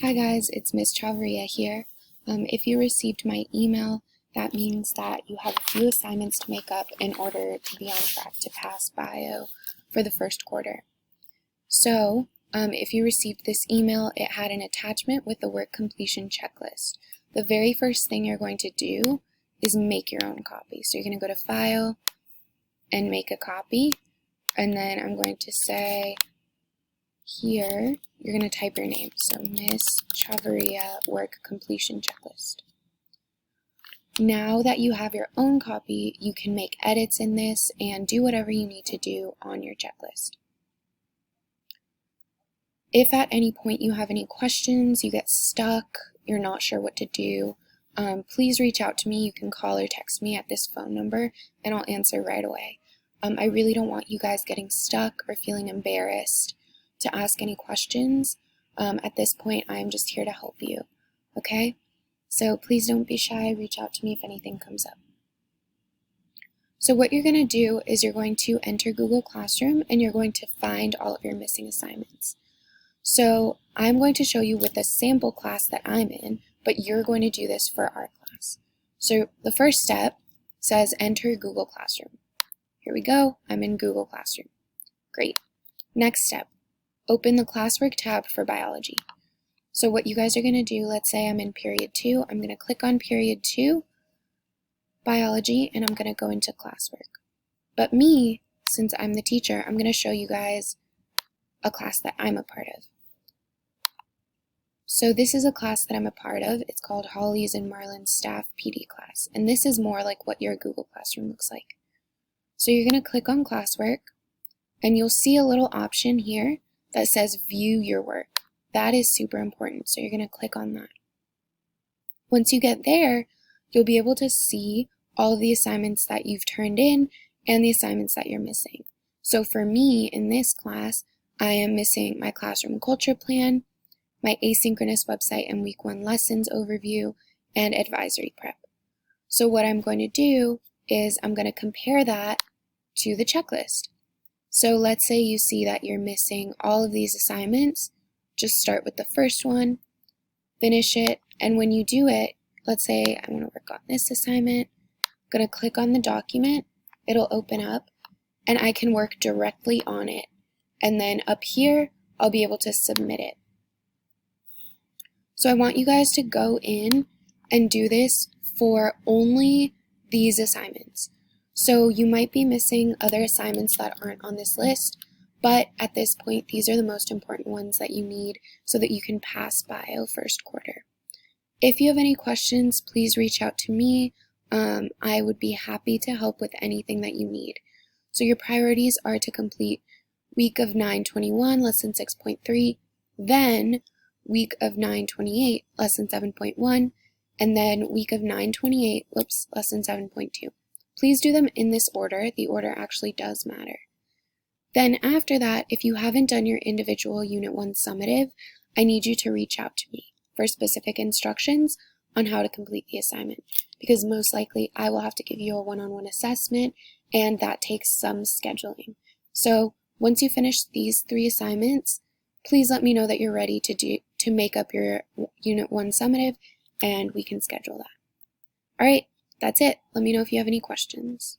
Hi guys, it's Miss Chavarria here. If you received my email, that means that you have a few assignments to make up in order to be on track to pass bio for the first quarter. So, if you received this email, it had an attachment with the work completion checklist. The very first thing you're going to do is make your own copy. So you're going to go to File and Make a Copy, and then I'm going to say here, you're going to type your name. So Miss Chavarria Work Completion Checklist. Now that you have your own copy, you can make edits in this and do whatever you need to do on your checklist. If at any point you have any questions, you get stuck, you're not sure what to do, please reach out to me. You can call or text me at this phone number and I'll answer right away. I really don't want you guys getting stuck or feeling embarrassed to ask any questions. At this point, I'm just here to help you, okay? So please don't be shy, reach out to me if anything comes up. So what you're going to do is you're going to enter Google Classroom and you're going to find all of your missing assignments. So I'm going to show you with the sample class that I'm in, but you're going to do this for our class. So the first step says enter Google Classroom. Here we go, I'm in Google Classroom. Great. Next step. Open the classwork tab for biology. So what you guys are going to do, let's say I'm in period 2, I'm going to click on period 2, biology, and I'm going to go into classwork. But me, since I'm the teacher, I'm going to show you guys a class that I'm a part of. So this is a class that I'm a part of. It's called Holly's and Marlin's Staff PD class. And this is more like what your Google Classroom looks like. So you're going to click on classwork, and you'll see a little option here that says view your work. That is super important, so you're going to click on that. Once you get there, you'll be able to see all of the assignments that you've turned in and the assignments that you're missing. So for me, in this class, I am missing my classroom culture plan, my asynchronous website and week 1 lessons overview, and advisory prep. So what I'm going to do is I'm going to compare that to the checklist. So let's say you see that you're missing all of these assignments, just start with the first one, finish it, and when you do it, let's say I want to work on this assignment, I'm going to click on the document, it'll open up, and I can work directly on it. And then up here, I'll be able to submit it. So I want you guys to go in and do this for only these assignments. So you might be missing other assignments that aren't on this list, but at this point, these are the most important ones that you need so that you can pass bio first quarter. If you have any questions, please reach out to me. I would be happy to help with anything that you need. So your priorities are to complete week of 921, lesson 6.3, then week of 928, lesson 7.1, and then week of 928, lesson 7.2. Please do them in this order. The order actually does matter. Then after that, if you haven't done your individual Unit 1 summative, I need you to reach out to me for specific instructions on how to complete the assignment, because most likely I will have to give you a one-on-one assessment, and that takes some scheduling. So once you finish these 3 assignments, please let me know that you're ready to make up your Unit 1 summative, and we can schedule that. All right. That's it. Let me know if you have any questions.